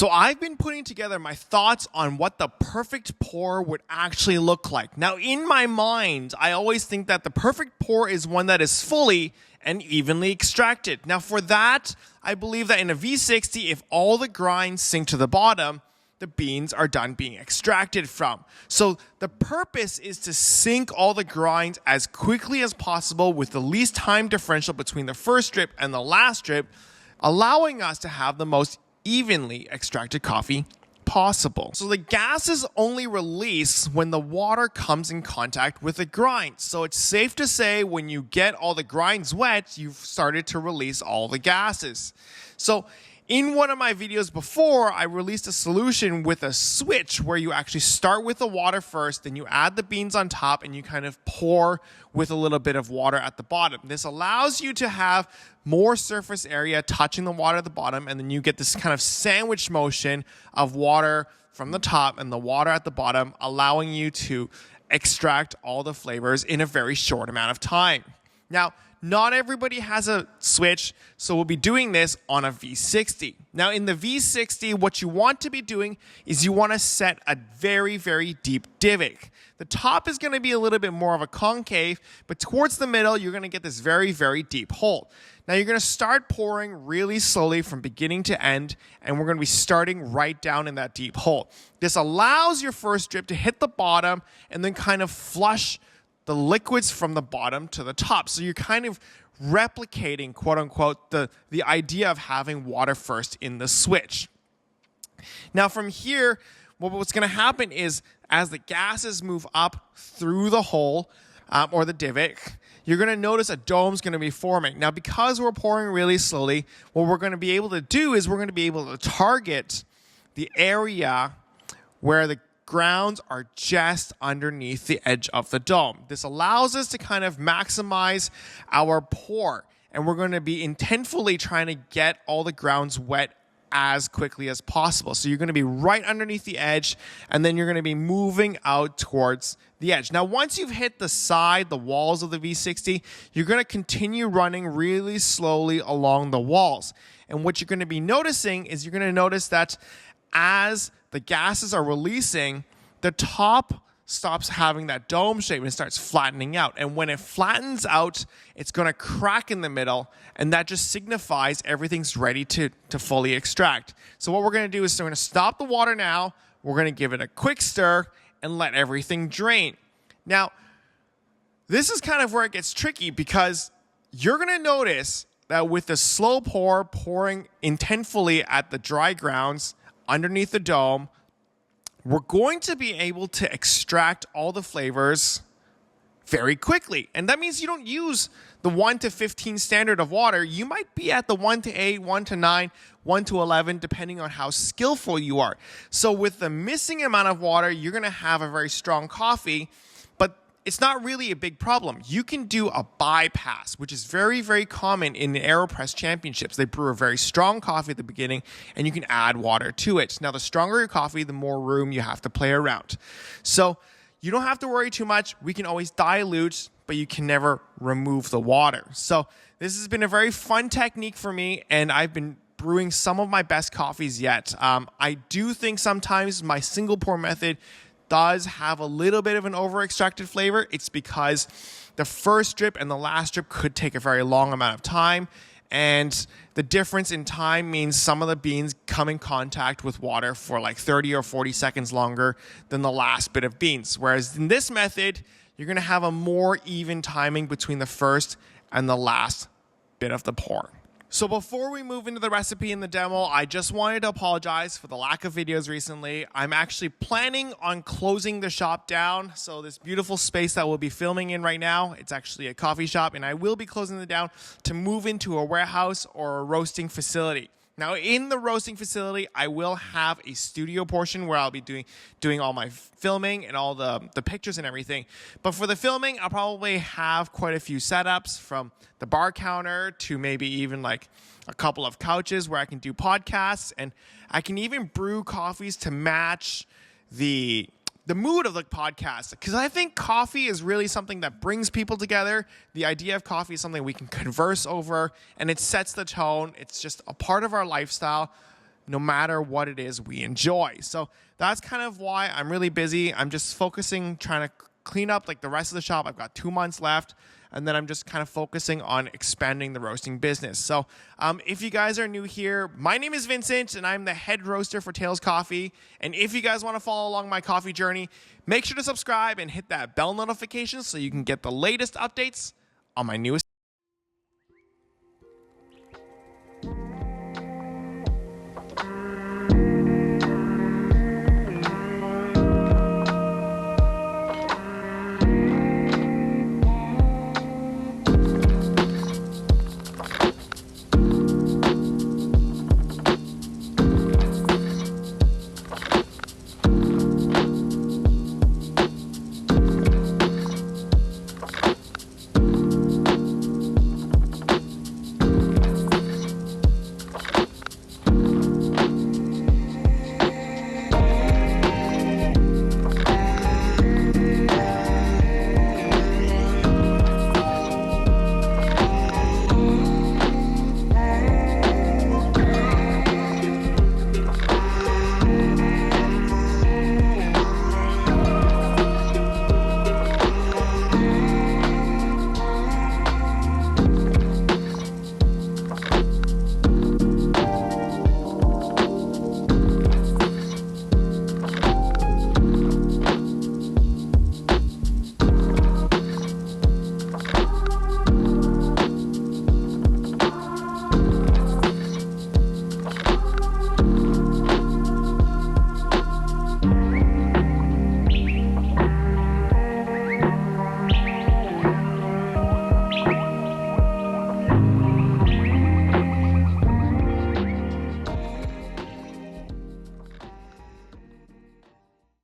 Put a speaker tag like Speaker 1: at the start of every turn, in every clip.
Speaker 1: So I've been putting together my thoughts on what the perfect pour would actually look like. Now, in my mind, I always think that the perfect pour is one that is fully and evenly extracted. Now, for that, I believe that in a V60, if all the grinds sink to the bottom, the beans are done being extracted from. So the purpose is to sink all the grinds as quickly as possible with the least time differential between the first drip and the last drip, allowing us to have the most evenly extracted coffee possible. So the gases only release when the water comes in contact with the grind. So it's safe to say when you get all the grinds wet, you've started to release all the gases. So in one of my videos before, I released a solution with a switch where you actually start with the water first, then you add the beans on top, and you kind of pour with a little bit of water at the bottom. This allows you to have more surface area touching the water at the bottom, and then you get this kind of sandwich motion of water from the top and the water at the bottom, allowing you to extract all the flavors in a very short amount of time. Now, not everybody has a switch, so we'll be doing this on a V60. Now, in the V60, what you want to be doing is you want to set a very, very deep divot. The top is going to be a little bit more of a concave, but towards the middle, you're going to get this very, very deep hole. Now, you're going to start pouring really slowly from beginning to end, and we're going to be starting right down in that deep hole. This allows your first drip to hit the bottom and then kind of flush the liquids from the bottom to the top. So you're kind of replicating, quote unquote, the idea of having water first in the switch. Now from here, what's going to happen is as the gases move up through the hole or the divot, you're going to notice a dome's going to be forming. Now because we're pouring really slowly, what we're going to be able to do is we're going to be able to target the area where the grounds are just underneath the edge of the dome. This allows us to kind of maximize our pour, and we're going to be intentfully trying to get all the grounds wet as quickly as possible. So you're going to be right underneath the edge, and then you're going to be moving out towards the edge. Now, once you've hit the side, the walls of the V60, you're going to continue running really slowly along the walls. And what you're going to be noticing is you're going to notice that as the gases are releasing, the top stops having that dome shape and starts flattening out. And when it flattens out, it's going to crack in the middle, and that just signifies everything's ready to fully extract. So what we're going to do is we're going to stop the water now, we're going to give it a quick stir, and let everything drain. Now, this is kind of where it gets tricky because you're going to notice that with the slow pour, pouring intentfully at the dry grounds, underneath the dome, we're going to be able to extract all the flavors very quickly. And that means you don't use the 1 to 15 standard of water. You might be at the 1 to 8, 1 to 9, 1 to 11, depending on how skillful you are. So with the missing amount of water, you're going to have a very strong coffee, but it's not really a big problem. You can do a bypass, which is very, very common in the AeroPress championships. They brew a very strong coffee at the beginning, and you can add water to it. Now, the stronger your coffee, the more room you have to play around. So you don't have to worry too much. We can always dilute, but you can never remove the water. So this has been a very fun technique for me, and I've been brewing some of my best coffees yet. I do think sometimes my single pour method does have a little bit of an over-extracted flavor. It's because the first drip and the last drip could take a very long amount of time, and the difference in time means some of the beans come in contact with water for like 30 or 40 seconds longer than the last bit of beans. Whereas in this method, you're going to have a more even timing between the first and the last bit of the pour. So before we move into the recipe and the demo, I just wanted to apologize for the lack of videos recently. I'm actually planning on closing the shop down. So this beautiful space that we'll be filming in right now, it's actually a coffee shop, and I will be closing it down to move into a warehouse or a roasting facility. Now, in the roasting facility, I will have a studio portion where I'll be doing all my filming and all the pictures and everything. But for the filming, I'll probably have quite a few setups, from the bar counter to maybe even like a couple of couches where I can do podcasts. And I can even brew coffees to match the mood of the podcast, because I think coffee is really something that brings people together. The idea of coffee is something we can converse over, and it sets the tone. It's just a part of our lifestyle. no matter what it is we enjoy. So that's kind of why I'm really busy. I'm just focusing, trying to clean up like the rest of the shop. I've got 2 months left, and then I'm just kind of focusing on expanding the roasting business. So if you guys are new here, my name is Vincent, and I'm the head roaster for Tales Coffee. And if you guys want to follow along my coffee journey, make sure to subscribe and hit that bell notification so you can get the latest updates on my newest.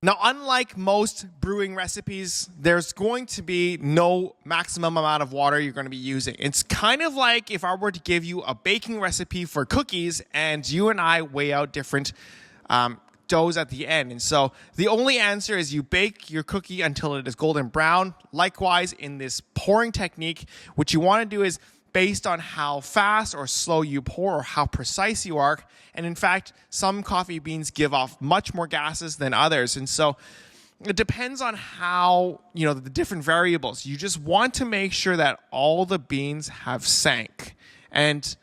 Speaker 1: Now, unlike most brewing recipes, there's going to be no maximum amount of water you're going to be using. It's kind of like if I were to give you a baking recipe for cookies and you and I weigh out different doughs at the end. And so the only answer is you bake your cookie until it is golden brown. Likewise, in this pouring technique, what you want to do is based on how fast or slow you pour or how precise you are. And in fact, some coffee beans give off much more gases than others. And so it depends on how, the different variables. You just want to make sure that all the beans have sank. And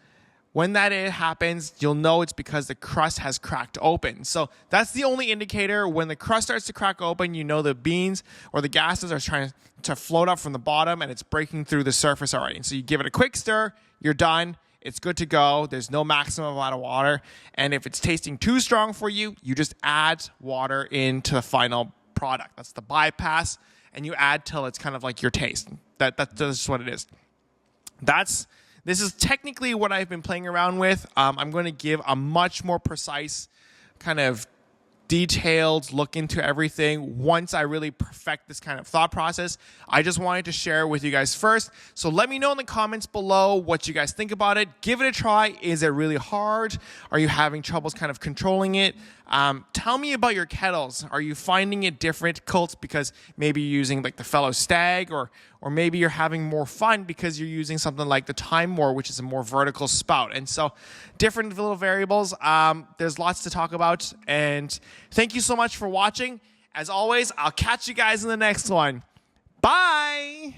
Speaker 1: when that happens, you'll know it's because the crust has cracked open. So that's the only indicator. When the crust starts to crack open, you know the beans or the gases are trying to float up from the bottom and it's breaking through the surface already. And so you give it a quick stir, you're done. It's good to go. There's no maximum amount of water. And if it's tasting too strong for you, you just add water into the final product. That's the bypass. And you add till it's kind of like your taste. That's just what it is. This is technically what I've been playing around with. I'm going to give a much more precise kind of detailed look into everything once I really perfect this kind of thought process. I just wanted to share with you guys first. So let me know in the comments below what you guys think about it. Give it a try. Is it really hard? Are you having troubles kind of controlling it? Tell me about your kettles. Are you finding it difficult because maybe you're using like the Fellow Stag, or maybe you're having more fun because you're using something like the Time War, which is a more vertical spout. And so different little variables. There's lots to talk about. And thank you so much for watching. As always, I'll catch you guys in the next one. Bye.